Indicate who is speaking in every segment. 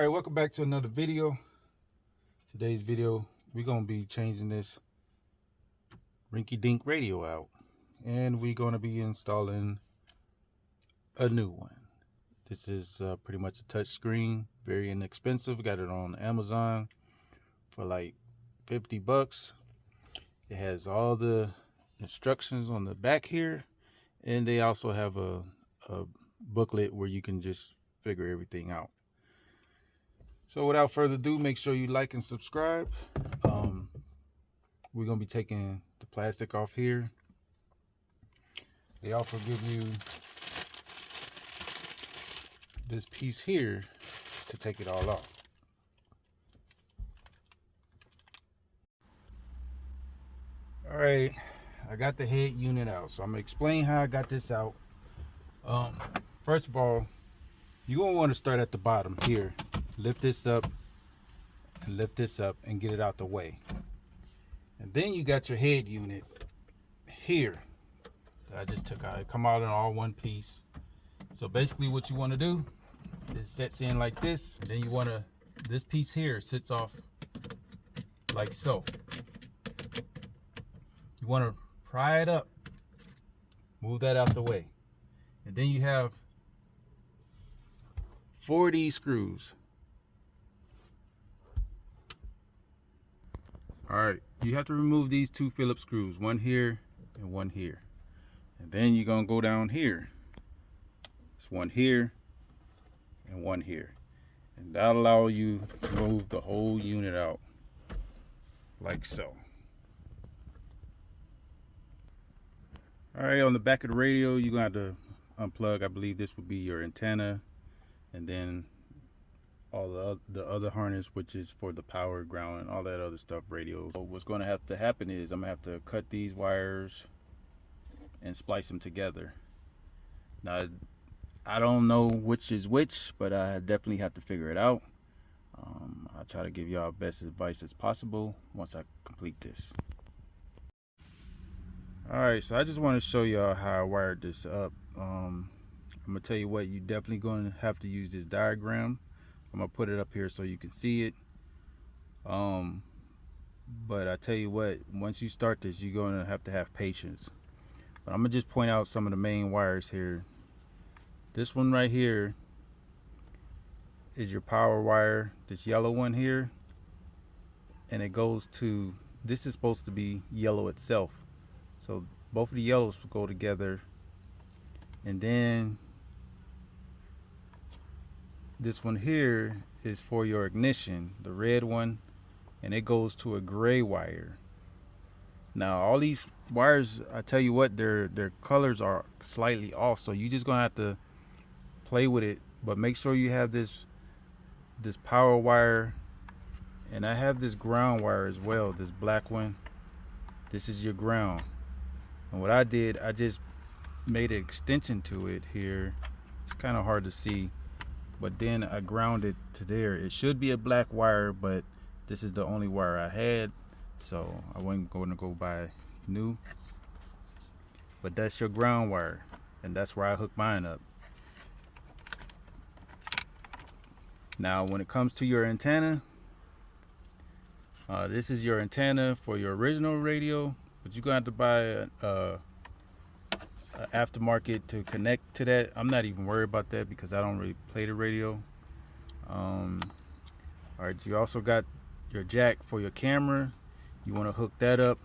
Speaker 1: All right, welcome back to another video. Today's video, we're gonna be changing this rinky-dink radio out, and we're gonna be installing a new one. This is pretty much a touch screen, very inexpensive. Got it on Amazon for like 50 bucks. It has all the instructions on the back here, and they also have a booklet where you can just figure everything out. So without further ado, make sure you like and subscribe. We're gonna be taking the plastic off here. They also give you this piece here to take it all off. All right, I got the head unit out, so I'm gonna explain how I got this out. First of all, you're gonna want to start at the bottom here. Lift this up and lift this up and get it out the way. And then you got your head unit here that I just took out. It come out in all one piece. So basically what you want to do is sets in like this. And then you want to, this piece here sits off like so. You want to pry it up, move that out the way. And then you have 4 of these screws. All right, you have to remove these 2 Phillips screws, one here and one here. And then you're gonna go down here. It's one here and one here. And that'll allow you to move the whole unit out like so. All right, on the back of the radio, you're gonna have to unplug. I believe this would be your antenna, and then all the other harness, which is for the power, ground, and all that other stuff, radios. So what's going to have to happen is I'm gonna have to cut these wires and splice them together. Now I don't know which is which, but I definitely have to figure it out. I'll try to give y'all best advice as possible once I complete this. All right, so I just want to show y'all how I wired this up. I'm gonna tell you what, you definitely going to have to use this diagram. I'm gonna put it up here so you can see it. But I tell you what, once you start this, you're gonna have to have patience. But I'm gonna just point out some of the main wires here. This one right here is your power wire, this yellow one here, and it goes to, this is supposed to be yellow itself. So both of the yellows go together. And then this one here is for your ignition, the red one, and it goes to a gray wire. Now all these wires, I tell you what, their colors are slightly off, so you just gonna have to play with it. But make sure you have this power wire, and I have this ground wire as well, this black one. This is your ground. And what I did, I just made an extension to it here. It's kind of hard to see, but then I ground it to there. It should be a black wire, but this is the only wire I had, so I wasn't going to go buy new. But that's your ground wire, and that's where I hook mine up. Now when it comes to your antenna, this is your antenna for your original radio, but you're gonna have to buy a aftermarket to connect to that. I'm not even worried about that because I don't really play the radio. All right, you also got your jack for your camera. You want to hook that up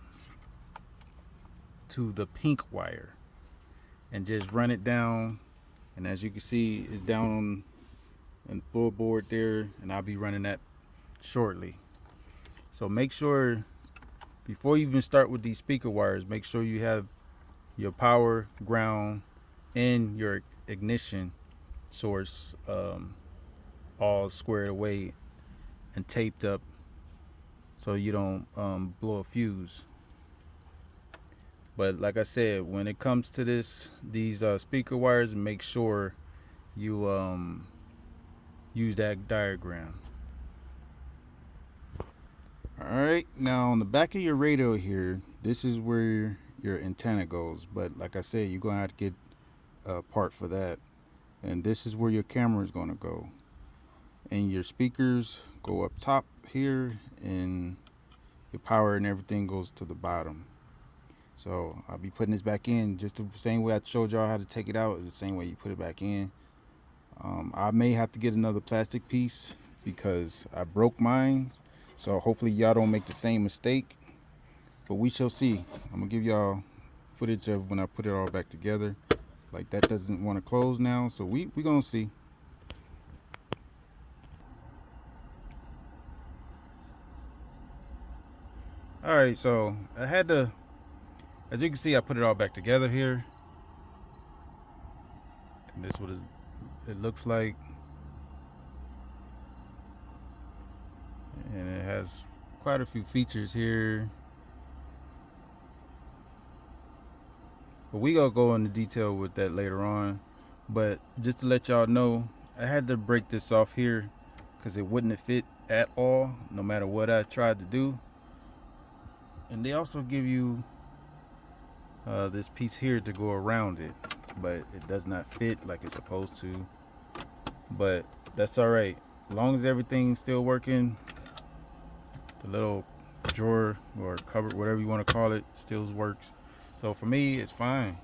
Speaker 1: to the pink wire and just run it down. And as you can see, it's down on floorboard there, and I'll be running that shortly. So make sure before you even start with these speaker wires, make sure you have your power, ground, and your ignition source all squared away and taped up so you don't blow a fuse. But like I said, when it comes to these speaker wires, make sure you use that diagram. All right, now on the back of your radio here, this is where your antenna goes, but like I said, you're gonna have to get a part for that. And this is where your camera is going to go. and your speakers go up top here, and your power and everything goes to the bottom. So I'll be putting this back in just the same way I showed y'all how to take it out is the same way you put it back in. I may have to get another plastic piece because I broke mine, so hopefully y'all don't make the same mistake, but we shall see. I'm gonna give y'all footage of when I put it all back together. Like, that doesn't want to close now, so we gonna see. All right, so I had to, as you can see, I put it all back together here, and this is what it looks like, and it has quite a few features here, but we gonna go into detail with that later on. But just to let y'all know, I had to break this off here because it wouldn't have fit at all, no matter what I tried to do. And they also give you this piece here to go around it, but it does not fit like it's supposed to. But that's all right, as long as everything's still working. The little drawer or cupboard, whatever you want to call it, still works. So for me, it's fine.